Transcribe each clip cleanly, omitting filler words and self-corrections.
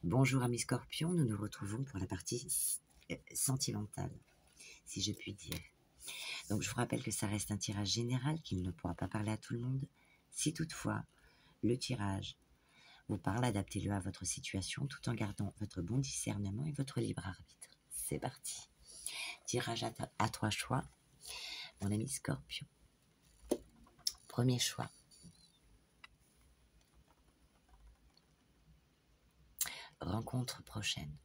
Bonjour amis Scorpions, nous nous retrouvons pour la partie sentimentale, si je puis dire. Donc je vous rappelle que ça reste un tirage général, qu'il ne pourra pas parler à tout le monde. Si toutefois le tirage vous parle, adaptez-le à votre situation tout en gardant votre bon discernement et votre libre arbitre. C'est parti. Tirage à 3 choix, mon ami Scorpion. Premier choix. Rencontre prochaine.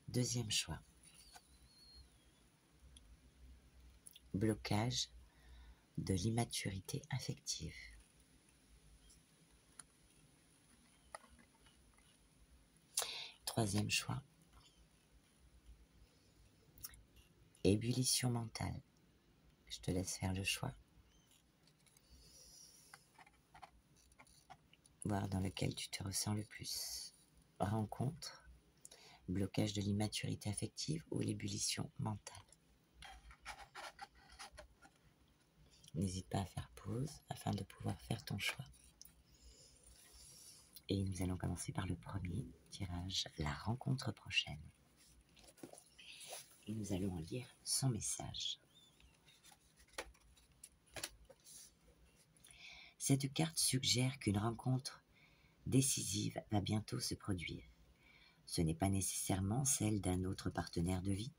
Deuxième choix. Blocage de l'immaturité affective. Troisième choix. Ébullition mentale. Je te laisse faire le choix. Voir dans lequel tu te ressens le plus. Rencontre, blocage de l'immaturité affective ou l'ébullition mentale. N'hésite pas à faire pause afin de pouvoir faire ton choix. Et nous allons commencer par le premier tirage, la rencontre prochaine. Et nous allons en lire son message. Cette carte suggère qu'une rencontre décisive va bientôt se produire. Ce n'est pas nécessairement celle d'un autre partenaire de vie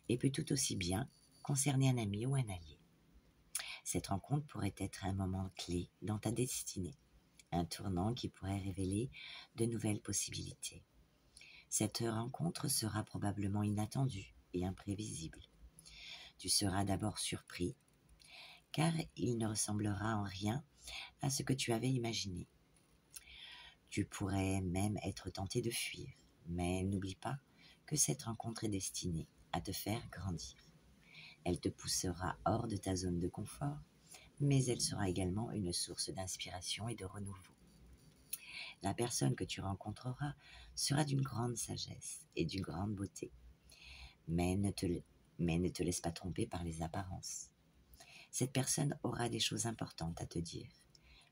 et peut tout aussi bien concerner un ami ou un allié. Cette rencontre pourrait être un moment clé dans ta destinée, un tournant qui pourrait révéler de nouvelles possibilités. Cette rencontre sera probablement inattendue et imprévisible. Tu seras d'abord surpris, car il ne ressemblera en rien à ce que tu avais imaginé. Tu pourrais même être tenté de fuir, mais n'oublie pas que cette rencontre est destinée à te faire grandir. Elle te poussera hors de ta zone de confort, mais elle sera également une source d'inspiration et de renouveau. La personne que tu rencontreras sera d'une grande sagesse et d'une grande beauté, mais ne te laisse pas tromper par les apparences. Cette personne aura des choses importantes à te dire,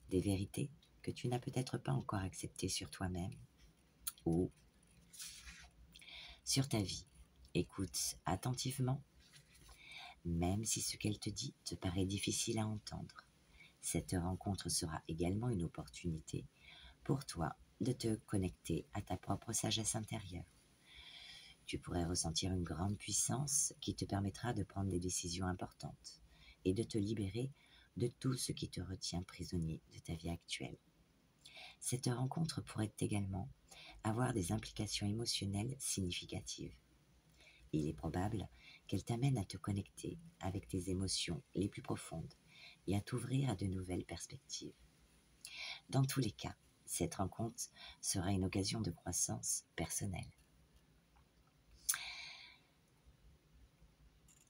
des vérités que tu n'as peut-être pas encore acceptées sur toi-même ou sur ta vie. Écoute attentivement, même si ce qu'elle te dit te paraît difficile à entendre. Cette rencontre sera également une opportunité pour toi de te connecter à ta propre sagesse intérieure. Tu pourrais ressentir une grande puissance qui te permettra de prendre des décisions importantes et de te libérer de tout ce qui te retient prisonnier de ta vie actuelle. Cette rencontre pourrait également avoir des implications émotionnelles significatives. Il est probable qu'elle t'amène à te connecter avec tes émotions les plus profondes et à t'ouvrir à de nouvelles perspectives. Dans tous les cas, cette rencontre sera une occasion de croissance personnelle.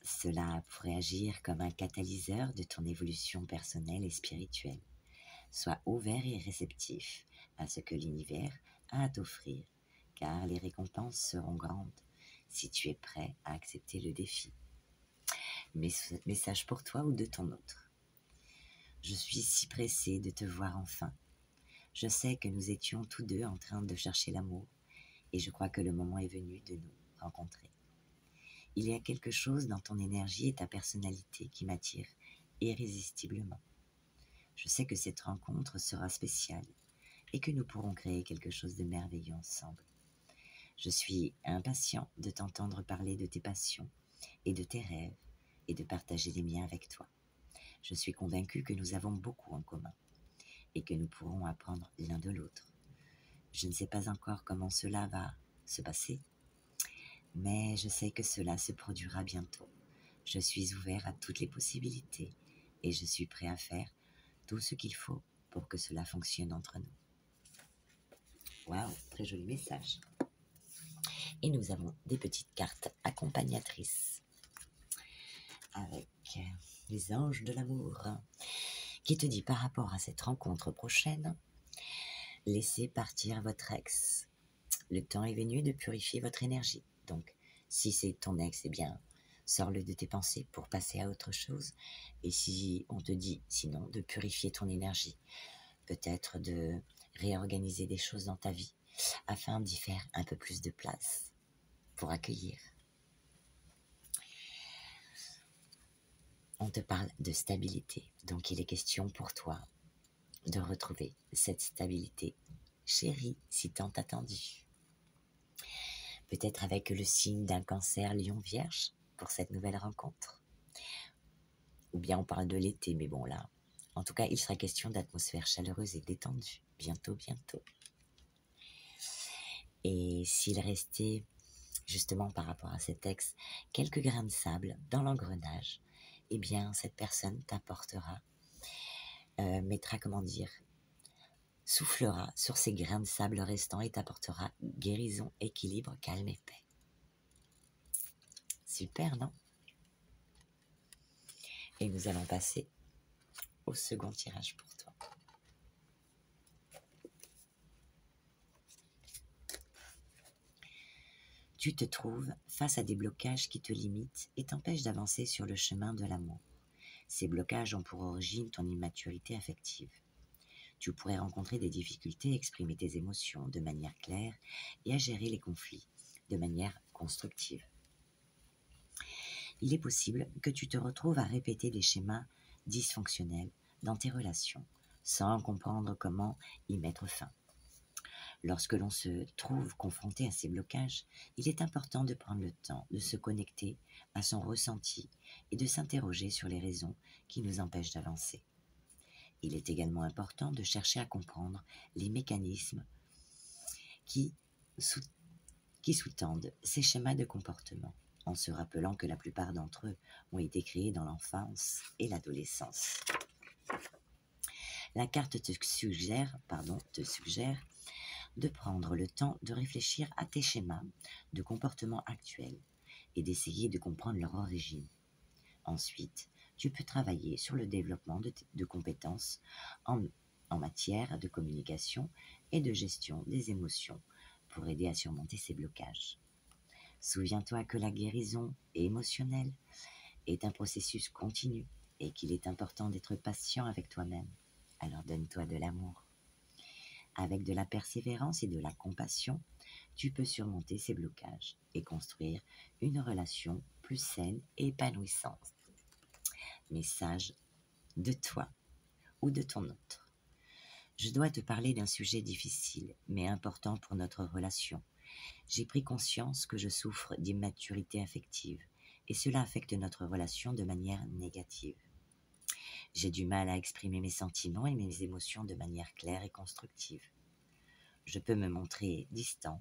Cela pourrait agir comme un catalyseur de ton évolution personnelle et spirituelle. Sois ouvert et réceptif à ce que l'univers a à t'offrir, car les récompenses seront grandes si tu es prêt à accepter le défi. Message pour toi ou de ton autre. Je suis si pressée de te voir enfin. Je sais que nous étions tous deux en train de chercher l'amour et je crois que le moment est venu de nous rencontrer. Il y a quelque chose dans ton énergie et ta personnalité qui m'attire irrésistiblement. Je sais que cette rencontre sera spéciale et que nous pourrons créer quelque chose de merveilleux ensemble. Je suis impatient de t'entendre parler de tes passions et de tes rêves et de partager les miens avec toi. Je suis convaincue que nous avons beaucoup en commun et que nous pourrons apprendre l'un de l'autre. Je ne sais pas encore comment cela va se passer, mais je sais que cela se produira bientôt. Je suis ouvert à toutes les possibilités et je suis prêt à faire tout ce qu'il faut pour que cela fonctionne entre nous. Waouh, très joli message. Et nous avons des petites cartes accompagnatrices avec les anges de l'amour qui te dit par rapport à cette rencontre prochaine, laissez partir votre ex. Le temps est venu de purifier votre énergie. Donc, si c'est ton ex, eh bien, sors-le de tes pensées pour passer à autre chose. Et si on te dit, sinon, de purifier ton énergie, peut-être de réorganiser des choses dans ta vie afin d'y faire un peu plus de place pour accueillir. On te parle de stabilité, donc il est question pour toi de retrouver cette stabilité, chérie, si tant attendue. Peut-être avec le signe d'un cancer lion-vierge pour cette nouvelle rencontre. Ou bien on parle de l'été, mais bon là, en tout cas, il sera question d'atmosphère chaleureuse et détendue, bientôt, bientôt. Et s'il restait, justement par rapport à cet ex, quelques grains de sable dans l'engrenage, eh bien, cette personne t'apportera, mettra, soufflera sur ces grains de sable restants et t'apportera guérison, équilibre, calme et paix. Super, non? Et nous allons passer au second tirage pour toi. Tu te trouves face à des blocages qui te limitent et t'empêchent d'avancer sur le chemin de l'amour. Ces blocages ont pour origine ton immaturité affective. Tu pourrais rencontrer des difficultés à exprimer tes émotions de manière claire et à gérer les conflits de manière constructive. Il est possible que tu te retrouves à répéter des schémas dysfonctionnels dans tes relations sans comprendre comment y mettre fin. Lorsque l'on se trouve confronté à ces blocages, il est important de prendre le temps de se connecter à son ressenti et de s'interroger sur les raisons qui nous empêchent d'avancer. Il est également important de chercher à comprendre les mécanismes qui sous-tendent ces schémas de comportement, en se rappelant que la plupart d'entre eux ont été créés dans l'enfance et l'adolescence. La carte te suggère de prendre le temps de réfléchir à tes schémas de comportement actuels et d'essayer de comprendre leur origine. Ensuite, tu peux travailler sur le développement de compétences en matière de communication et de gestion des émotions pour aider à surmonter ces blocages. Souviens-toi que la guérison émotionnelle est un processus continu et qu'il est important d'être patient avec toi-même. Alors donne-toi de l'amour. Avec de la persévérance et de la compassion, tu peux surmonter ces blocages et construire une relation plus saine et épanouissante. Message de toi ou de ton autre. Je dois te parler d'un sujet difficile, mais important pour notre relation. J'ai pris conscience que je souffre d'immaturité affective et cela affecte notre relation de manière négative. J'ai du mal à exprimer mes sentiments et mes émotions de manière claire et constructive. Je peux me montrer distant,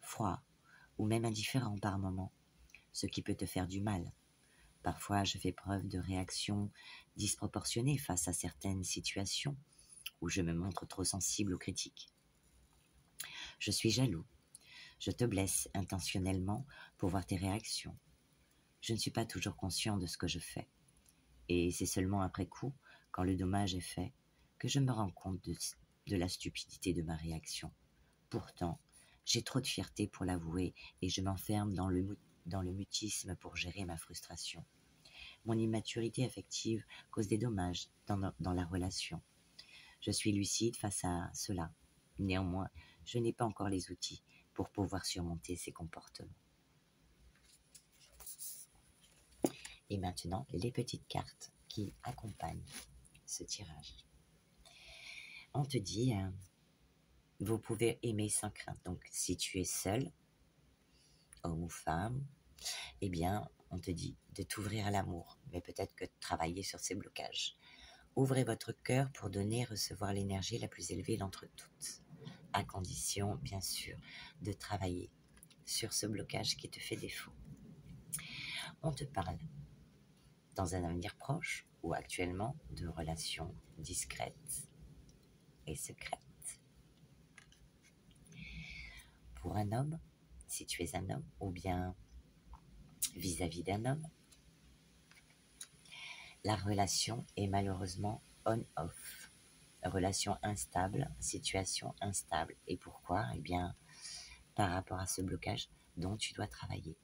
froid ou même indifférent par moments, ce qui peut te faire du mal. Parfois, je fais preuve de réactions disproportionnées face à certaines situations où je me montre trop sensible aux critiques. Je suis jaloux. Je te blesse intentionnellement pour voir tes réactions. Je ne suis pas toujours conscient de ce que je fais. Et c'est seulement après coup, quand le dommage est fait, que je me rends compte de la stupidité de ma réaction. Pourtant, j'ai trop de fierté pour l'avouer et je m'enferme dans le mutisme pour gérer ma frustration. Mon immaturité affective cause des dommages dans la relation. Je suis lucide face à cela. Néanmoins, je n'ai pas encore les outils pour pouvoir surmonter ces comportements. Et maintenant, les petites cartes qui accompagnent ce tirage. On te dit, vous pouvez aimer sans crainte. Donc, si tu es seul, homme ou femme, eh bien, on te dit de t'ouvrir à l'amour, mais peut-être que de travailler sur ces blocages. Ouvrez votre cœur pour donner et recevoir l'énergie la plus élevée d'entre toutes, à condition, bien sûr, de travailler sur ce blocage qui te fait défaut. On te parle, dans un avenir proche ou actuellement, de relations discrètes et secrètes. Pour un homme, si tu es un homme, ou bien vis-à-vis d'un homme, la relation est malheureusement on-off. Relation instable, situation instable. Et pourquoi? Eh bien, par rapport à ce blocage dont tu dois travailler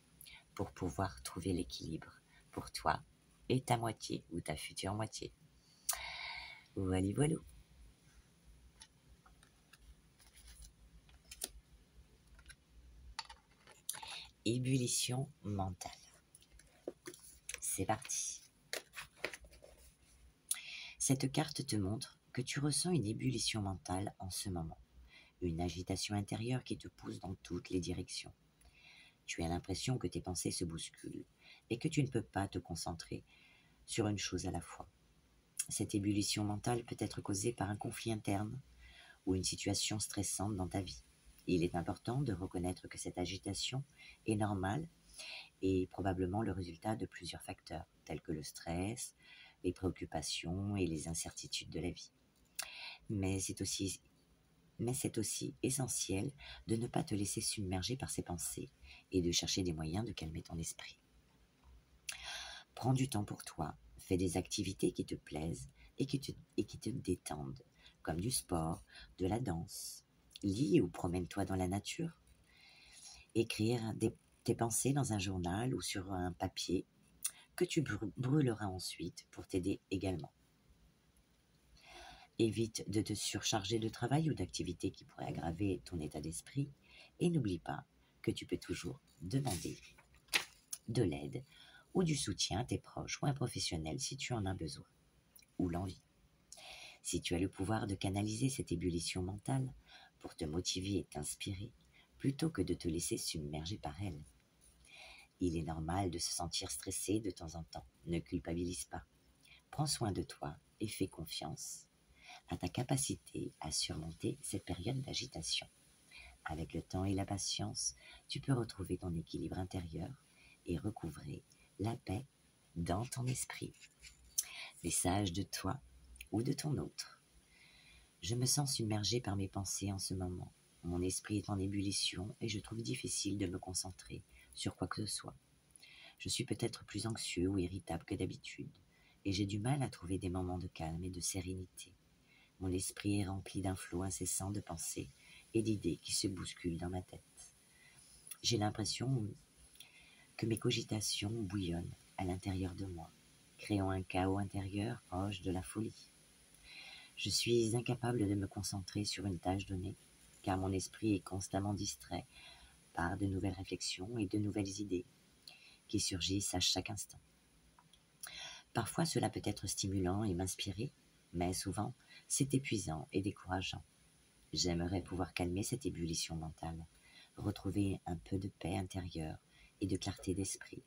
pour pouvoir trouver l'équilibre pour toi et ta moitié ou ta future moitié. Voilà, voilà. ébullition mentale. C'est parti. Cette carte te montre que tu ressens une ébullition mentale en ce moment, une agitation intérieure qui te pousse dans toutes les directions. Tu as l'impression que tes pensées se bousculent et que tu ne peux pas te concentrer sur une chose à la fois. Cette ébullition mentale peut être causée par un conflit interne ou une situation stressante dans ta vie. Il est important de reconnaître que cette agitation est normale et probablement le résultat de plusieurs facteurs, tels que le stress, les préoccupations et les incertitudes de la vie. Mais c'est aussi essentiel de ne pas te laisser submerger par ces pensées et de chercher des moyens de calmer ton esprit. Prends du temps pour toi, fais des activités qui te plaisent et qui te détendent, comme du sport, de la danse. Lis ou promène-toi dans la nature. Écrire tes pensées dans un journal ou sur un papier que tu brûleras ensuite pour t'aider également. Évite de te surcharger de travail ou d'activités qui pourraient aggraver ton état d'esprit et n'oublie pas que tu peux toujours demander de l'aide ou du soutien à tes proches ou à un professionnel si tu en as besoin ou l'envie. Si tu as le pouvoir de canaliser cette ébullition mentale pour te motiver et t'inspirer, plutôt que de te laisser submerger par elle. Il est normal de se sentir stressé de temps en temps. Ne culpabilise pas. Prends soin de toi et fais confiance à ta capacité à surmonter cette période d'agitation. Avec le temps et la patience, tu peux retrouver ton équilibre intérieur et recouvrer la paix dans ton esprit. Message de toi ou de ton autre. Je me sens submergé par mes pensées en ce moment. Mon esprit est en ébullition et je trouve difficile de me concentrer sur quoi que ce soit. Je suis peut-être plus anxieux ou irritable que d'habitude et j'ai du mal à trouver des moments de calme et de sérénité. Mon esprit est rempli d'un flot incessant de pensées et d'idées qui se bousculent dans ma tête. J'ai l'impression que mes cogitations bouillonnent à l'intérieur de moi, créant un chaos intérieur proche de la folie. Je suis incapable de me concentrer sur une tâche donnée, car mon esprit est constamment distrait par de nouvelles réflexions et de nouvelles idées qui surgissent à chaque instant. Parfois cela peut être stimulant et m'inspirer, mais souvent c'est épuisant et décourageant. J'aimerais pouvoir calmer cette ébullition mentale, retrouver un peu de paix intérieure et de clarté d'esprit.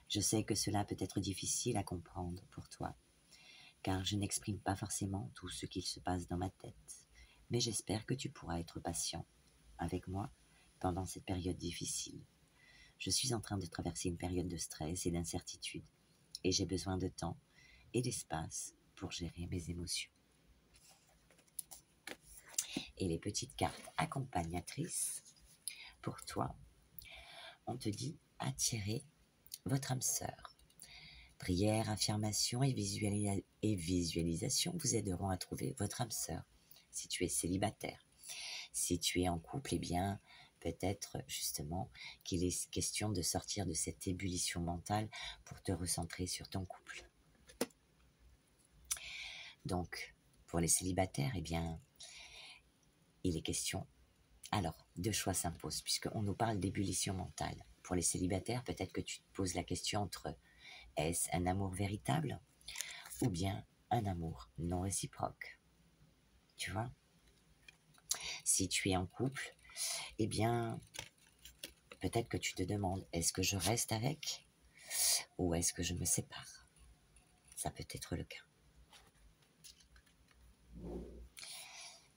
Je sais que cela peut être difficile à comprendre pour toi, car je n'exprime pas forcément tout ce qu'il se passe dans ma tête, mais j'espère que tu pourras être patient avec moi pendant cette période difficile. Je suis en train de traverser une période de stress et d'incertitude, et j'ai besoin de temps et d'espace pour gérer mes émotions. Et les petites cartes accompagnatrices, pour toi, on te dit attirer votre âme sœur. Prière, affirmation et visualisation vous aideront à trouver votre âme sœur si tu es célibataire. Si tu es en couple, eh bien, peut-être justement qu'il est question de sortir de cette ébullition mentale pour te recentrer sur ton couple. Donc, pour les célibataires, eh bien, il est question, alors, deux choix s'imposent, puisqu'on nous parle d'ébullition mentale. Pour les célibataires, peut-être que tu te poses la question entre est-ce un amour véritable ou bien un amour non réciproque. Tu vois ? Si tu es en couple, eh bien, peut-être que tu te demandes, est-ce que je reste avec ou est-ce que je me sépare ? Ça peut être le cas.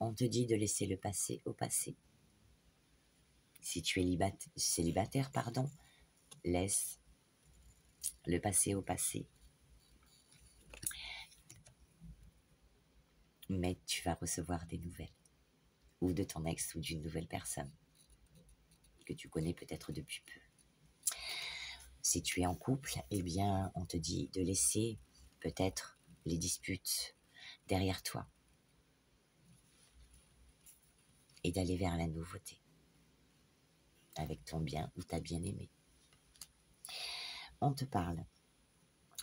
On te dit de laisser le passé au passé. Si tu es célibataire, laisse le passé au passé. Mais tu vas recevoir des nouvelles, ou de ton ex ou d'une nouvelle personne que tu connais peut-être depuis peu. Si tu es en couple, eh bien, on te dit de laisser peut-être les disputes derrière toi et d'aller vers la nouveauté avec ton bien ou ta bien-aimée. On te parle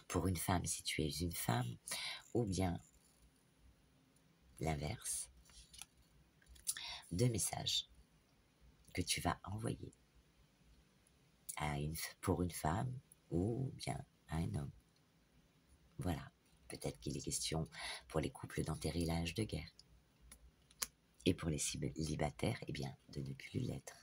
pour une femme si tu es une femme, ou bien l'inverse, deux messages que tu vas envoyer pour une femme ou bien à un homme. Voilà, peut-être qu'il est question pour les couples d'enterrer l'âge de guerre. Et pour les célibataires, eh bien, de ne plus l'être.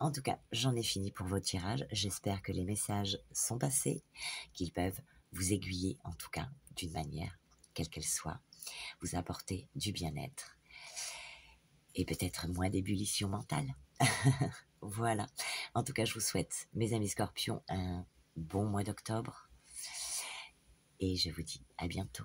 En tout cas, j'en ai fini pour vos tirages. J'espère que les messages sont passés, qu'ils peuvent vous aiguiller, en tout cas, d'une manière, quelle qu'elle soit, vous apporter du bien-être et peut-être moins d'ébullition mentale. Voilà. En tout cas, je vous souhaite, mes amis scorpions, un bon mois d'octobre et je vous dis à bientôt.